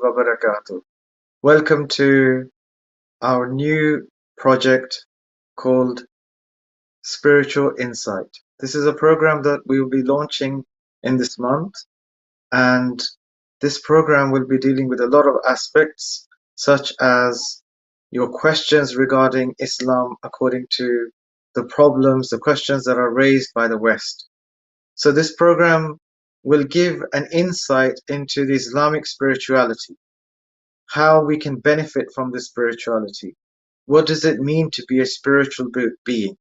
wabarakatuh. Welcome to our new project called Spiritual Insight. This is a program that we will be launching in this month, and this program will be dealing with a lot of aspects, such as your questions regarding Islam according to the problems, the questions that are raised by the West. So this program will give an insight into the Islamic spirituality, how we can benefit from this spirituality. What does it mean to be a spiritual being?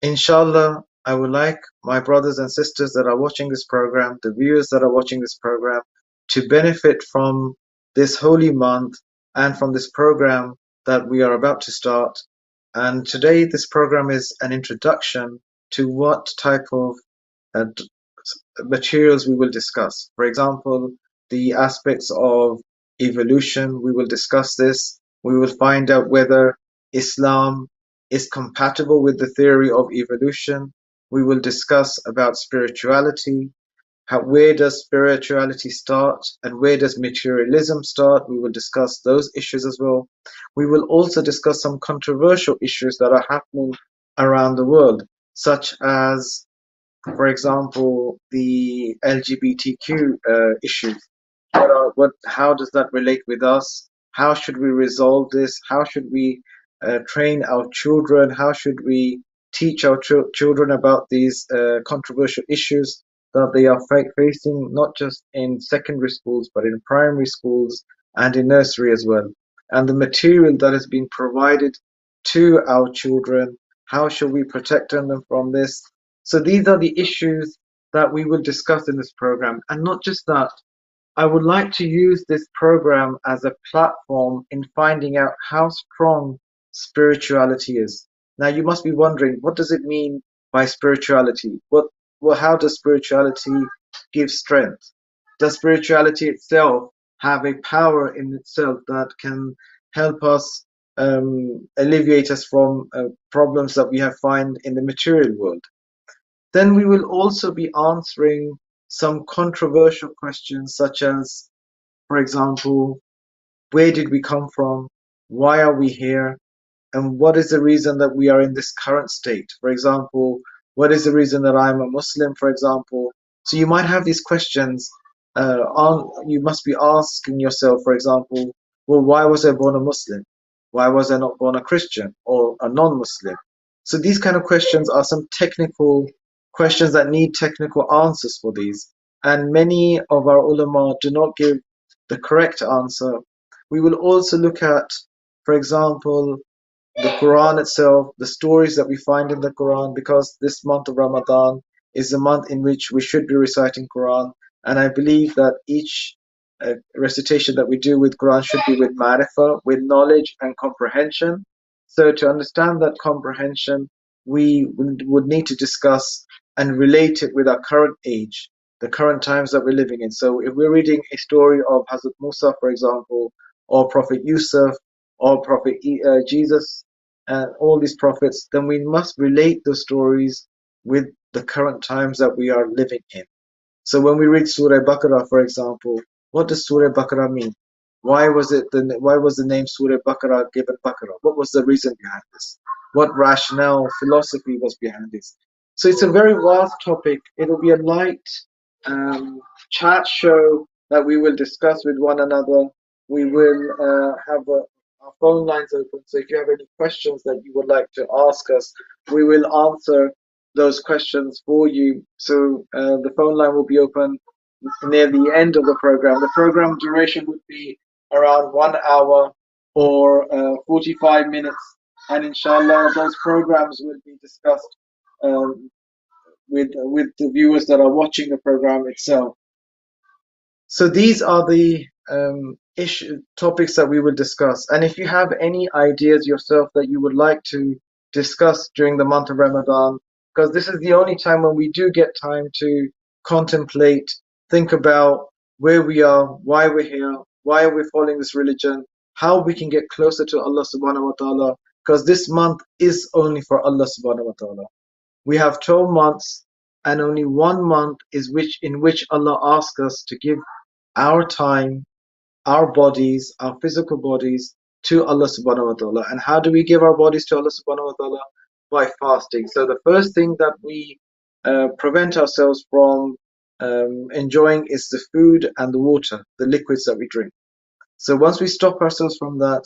Inshallah, I would like my brothers and sisters that are watching this program, the viewers that are watching this program, to benefit from this holy month and from this program that we are about to start. And today, this program is an introduction to what type of uh, materials we will discuss. For example, the aspects of evolution, we will discuss this. We will find out whether Islam is compatible with the theory of evolution. We will discuss about spirituality, where does spirituality start and where does materialism start. We will discuss those issues as well. We will also discuss some controversial issues that are happening around the world, such as, for example, the LGBTQ issues. How does that relate with us? How should we resolve this? How should we train our children? How should we teach our children about these controversial issues that they are facing, not just in secondary schools, but in primary schools and in nursery as well? And the material that has been provided to our children, how should we protect them from this? So these are the issues that we will discuss in this program. And not just that, I would like to use this program as a platform in finding out how strong spirituality is. Now you must be wondering, what does it mean by spirituality? How does spirituality give strength? Does spirituality itself have a power in itself that can help us alleviate us from problems that we have find in the material world? Then we will also be answering some controversial questions, such as, for example, where did we come from? Why are we here? And what is the reason that we are in this current state? For example, what is the reason that I'm a Muslim, for example? So you might have these questions. You must be asking yourself, for example, well, why was I born a Muslim? Why was I not born a Christian or a non-Muslim? So these kind of questions are some technical questions that need technical answers for these. And many of our ulama do not give the correct answer. We will also look at, for example, the Quran itself, the stories that we find in the Quran, because this month of Ramadan is a month in which we should be reciting Quran. And I believe that each recitation that we do with Quran should be with ma'rifah, with knowledge and comprehension. So to understand that comprehension, we would need to discuss and relate it with our current age, the current times that we're living in. So if we're reading a story of Hazrat Musa, for example, or Prophet Yusuf, or Prophet Jesus, and all these prophets, then we must relate those stories with the current times that we are living in. So when we read Surah Baqarah, for example, what does Surah Baqarah mean? Why was the name Surah Baqarah given Baqarah? What was the reason behind this? What rationale, philosophy was behind this? So it's a very vast topic. It'll be a light chat show that we will discuss with one another. We will have our phone lines open. So if you have any questions that you would like to ask us, we will answer those questions for you. So the phone line will be open near the end of the program. The program duration would be around 1 hour or 45 minutes. And inshallah, those programs will be discussed with the viewers that are watching the program itself. So these are the topics that we will discuss. And if you have any ideas yourself that you would like to discuss during the month of Ramadan, because this is the only time when we do get time to contemplate, think about where we are, why we're here, why are we following this religion, how we can get closer to Allah subhanahu wa ta'ala, because this month is only for Allah subhanahu wa ta'ala. We have 12 months, and only one month is in which Allah asks us to give our time our bodies, our physical bodies, to Allah subhanahu wa ta'ala. And how do we give our bodies to Allah subhanahu wa ta'ala? By fasting. So the first thing that we prevent ourselves from enjoying is the food and the water, the liquids that we drink. So once we stop ourselves from that,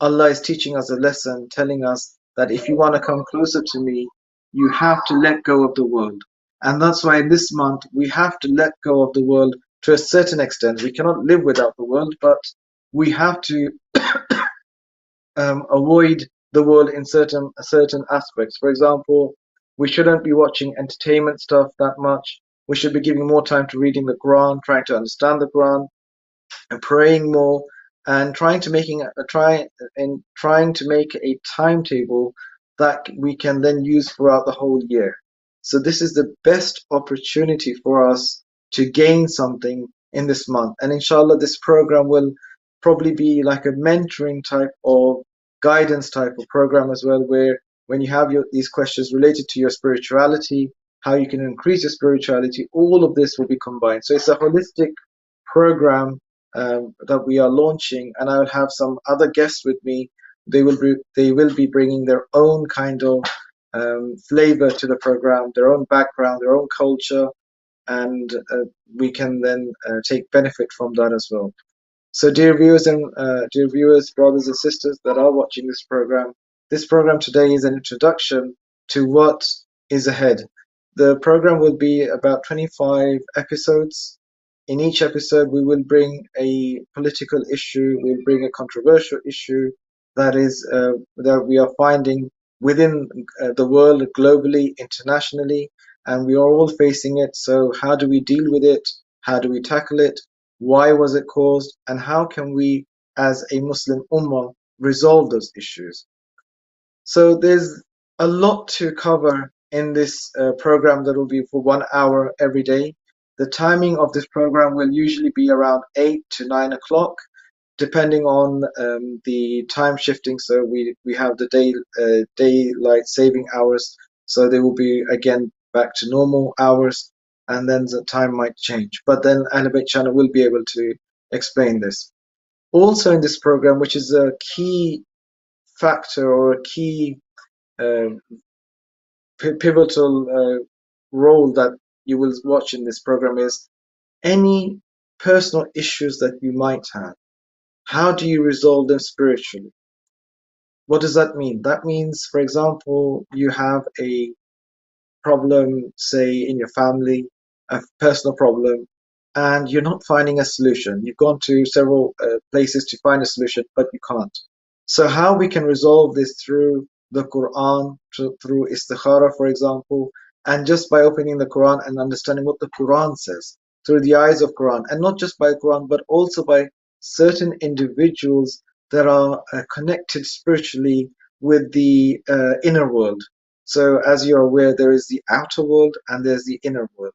Allah is teaching us a lesson, telling us that if you want to come closer to me, you have to let go of the world. And that's why in this month, we have to let go of the world to a certain extent. We cannot live without the world, but we have to avoid the world in certain aspects. For example, we shouldn't be watching entertainment stuff that much. We should be giving more time to reading the Quran, trying to understand the Quran, and praying more, and trying to make a timetable that we can then use throughout the whole year. So this is the best opportunity for us to gain something in this month. And inshallah, this program will probably be like a mentoring type of guidance type of program as well, where when you have these questions related to your spirituality, how you can increase your spirituality, all of this will be combined. So it's a holistic program that we are launching, and I will have some other guests with me. They will be bringing their own kind of flavor to the program, their own background, their own culture, and we can then take benefit from that as well. So, dear viewers, brothers and sisters that are watching this program today is an introduction to what is ahead. The program will be about 25 episodes. In each episode, we will bring a political issue, we'll bring a controversial issue that we are finding within the world, globally, internationally, and we are all facing it. So, how do we deal with it? How do we tackle it? Why was it caused? And how can we, as a Muslim Ummah, resolve those issues? So there's a lot to cover in this program that will be for 1 hour every day. The timing of this program will usually be around 8 to 9 o'clock, depending on the time shifting. So we have the daylight saving hours, so they will be again back to normal hours, and then the time might change. But then Ahlebait channel will be able to explain this. Also in this program, which is a key factor or a key uh, pivotal role that you will watch in this program, is any personal issues that you might have. How do you resolve them spiritually? What does that mean? That means, for example, you have a problem, say, in your family, a personal problem, and you're not finding a solution. You've gone to several places to find a solution, but you can't. So how we can resolve this through the Quran, through istikhara, for example, and just by opening the Quran and understanding what the Quran says through the eyes of Quran, and not just by Quran, but also by certain individuals that are connected spiritually with the inner world. So as you're aware, there is the outer world and there's the inner world.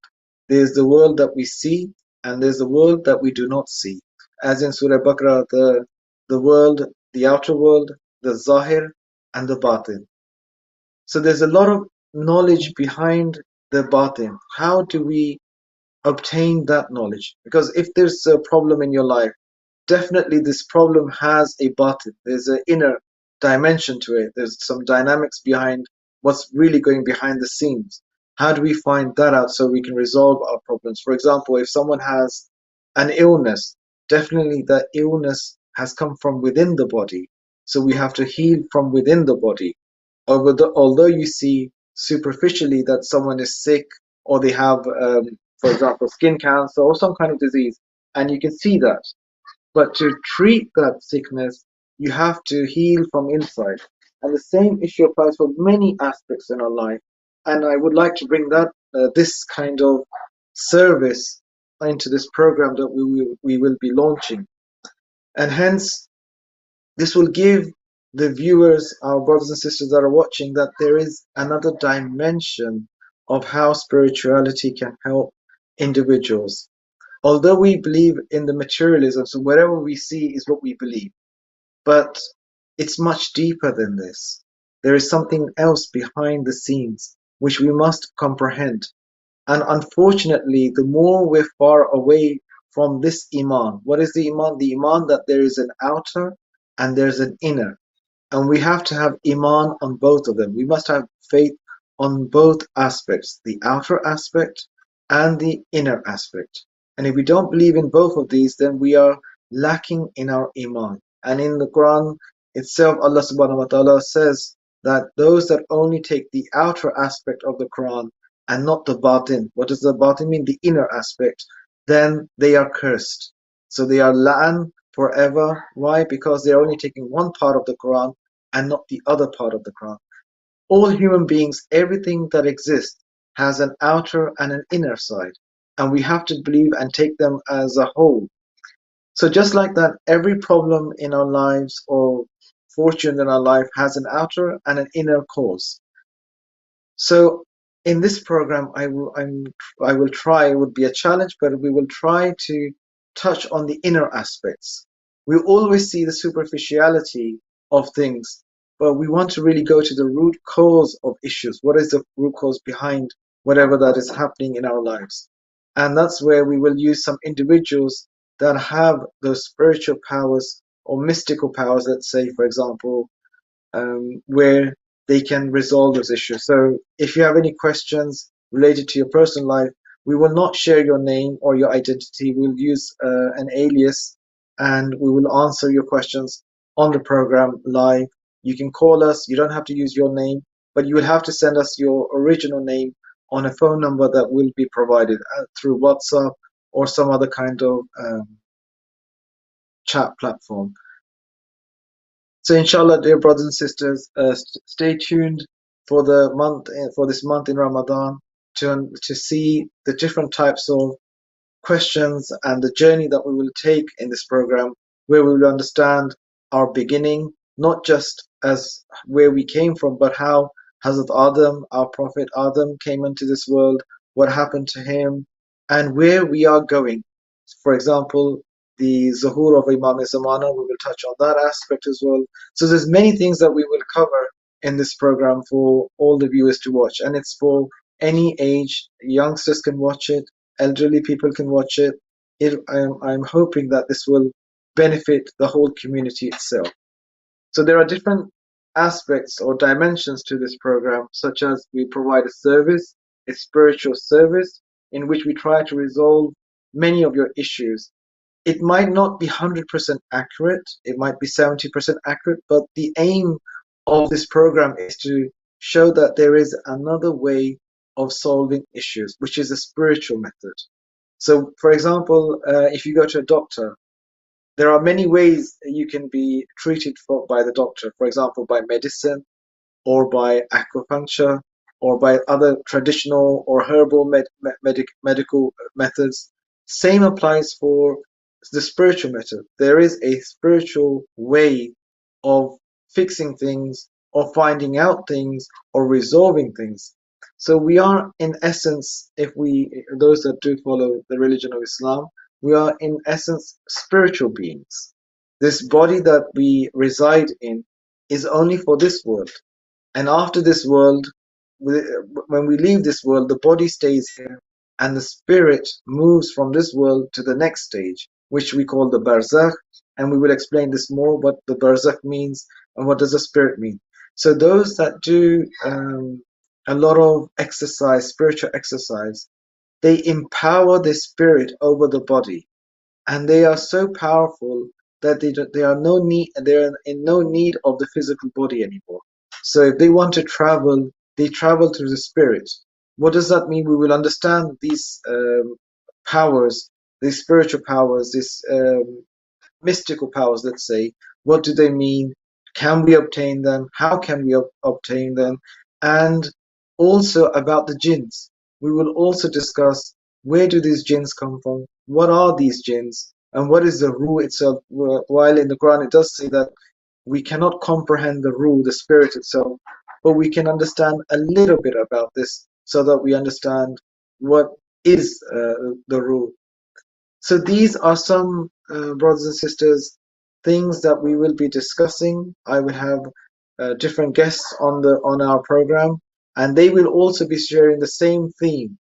There's the world that we see and there's the world that we do not see. As in Surah Baqarah, the world, the outer world, the Zahir, and the Batin. So there's a lot of knowledge behind the Batin. How do we obtain that knowledge? Because if there's a problem in your life, definitely this problem has a batin. There's an inner dimension to it. There's some dynamics behind what's really going behind the scenes. How do we find that out so we can resolve our problems? For example, if someone has an illness, definitely that illness has come from within the body. So we have to heal from within the body. Although you see superficially that someone is sick, or they have, for example, skin cancer or some kind of disease, and you can see that. But to treat that sickness, you have to heal from inside. And the same issue applies for many aspects in our life. And I would like to bring this kind of service into this program that we will be launching. And hence, this will give the viewers, our brothers and sisters that are watching, that there is another dimension of how spirituality can help individuals. Although we believe in the materialism, so whatever we see is what we believe, but it's much deeper than this. There is something else behind the scenes which we must comprehend. And unfortunately, the more we're far away from this Iman. What is the Iman? The Iman that there is an outer and there's an inner. And we have to have Iman on both of them. We must have faith on both aspects, the outer aspect and the inner aspect. And if we don't believe in both of these, then we are lacking in our Iman. And in the Quran itself, Allah subhanahu wa ta'ala says that those that only take the outer aspect of the Quran and not the batin, what does the batin mean? The inner aspect, then they are cursed. So they are la'an forever. Why? Because they're only taking one part of the Quran and not the other part of the Quran. All human beings, everything that exists, has an outer and an inner side, and we have to believe and take them as a whole. So just like that, every problem in our lives or fortune in our life has an outer and an inner cause. So in this program, I will try, it would be a challenge, but we will try to touch on the inner aspects. We always see the superficiality of things, but we want to really go to the root cause of issues. What is the root cause behind whatever that is happening in our lives? And that's where we will use some individuals that have those spiritual powers or mystical powers, let's say, for example, where they can resolve those issues. So if you have any questions related to your personal life, we will not share your name or your identity. We'll use an alias, and we will answer your questions on the program live. You can call us. You don't have to use your name, but you will have to send us your original name on a phone number that will be provided through WhatsApp or some other kind of chat platform. So inshallah, dear brothers and sisters, stay tuned for the month, for this month in Ramadan, to see the different types of questions and the journey that we will take in this program, where we will understand our beginning, not just as where we came from, but how Hazrat Adam, our Prophet Adam, came into this world, what happened to him, and where we are going. For example, the Zuhur of Imam Zamana, we will touch on that aspect as well. So there's many things that we will cover in this program for all the viewers to watch, and it's for any age. Youngsters can watch it, elderly people can watch it. I'm hoping that this will benefit the whole community itself. So there are different aspects or dimensions to this program, such as we provide a service, a spiritual service, in which we try to resolve many of your issues. It might not be 100% accurate, it might be 70% accurate, but the aim of this program is to show that there is another way of solving issues, which is a spiritual method. So, for example, if you go to a doctor, there are many ways you can be treated by the doctor. For example, by medicine, or by acupuncture, or by other traditional or herbal medical methods. Same applies for the spiritual method. There is a spiritual way of fixing things, or finding out things, or resolving things. So we are, in essence, those that do follow the religion of Islam, we are in essence spiritual beings. This body that we reside in is only for this world. And after this world, when we leave this world, the body stays here, and the spirit moves from this world to the next stage, which we call the barzakh. And we will explain this more, what the barzakh means and what does the spirit mean. So those that do a lot of exercise, spiritual exercise, they empower the spirit over the body, and they are so powerful that they're in no need of the physical body anymore. So if they want to travel, they travel through the spirit. What does that mean? We will understand these powers, these spiritual powers, these mystical powers, let's say. What do they mean? Can we obtain them? How can we obtain them? And also about the jinns. We will also discuss, where do these jinns come from? What are these jinns? And what is the rule itself? While in the Quran it does say that we cannot comprehend the rule, the spirit itself, but we can understand a little bit about this, so that we understand what is the rule. So these are some, brothers and sisters, things that we will be discussing. I will have different guests on our program, and they will also be sharing the same theme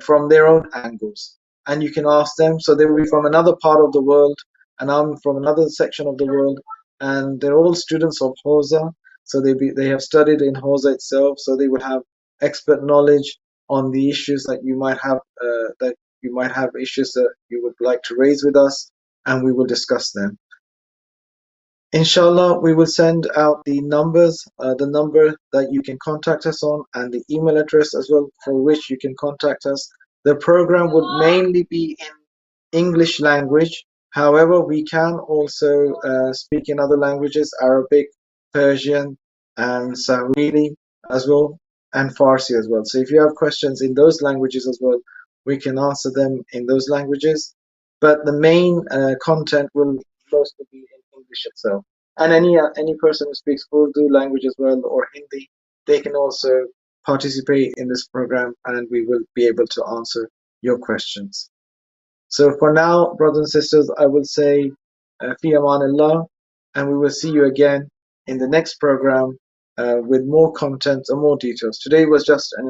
from their own angles. and you can ask them. So they will be from another part of the world, and I'm from another section of the world, and they're all students of Hawza. So they have studied in Hawza itself, so they will have expert knowledge on the issues that you might have, issues that you would like to raise with us, and we will discuss them. Inshallah, we will send out the numbers, the number that you can contact us on, and the email address as well for which you can contact us. The program would mainly be in English language. However, we can also speak in other languages, Arabic, Persian, and Swahili as well, and Farsi as well. So if you have questions in those languages as well, we can answer them in those languages. But the main content will mostly be in English itself. And any person who speaks Urdu language as well, or Hindi, they can also participate in this program, and we will be able to answer your questions. So for now, brothers and sisters, I will say fi amanillah, and we will see you again in the next program with more content and more details. Today was just an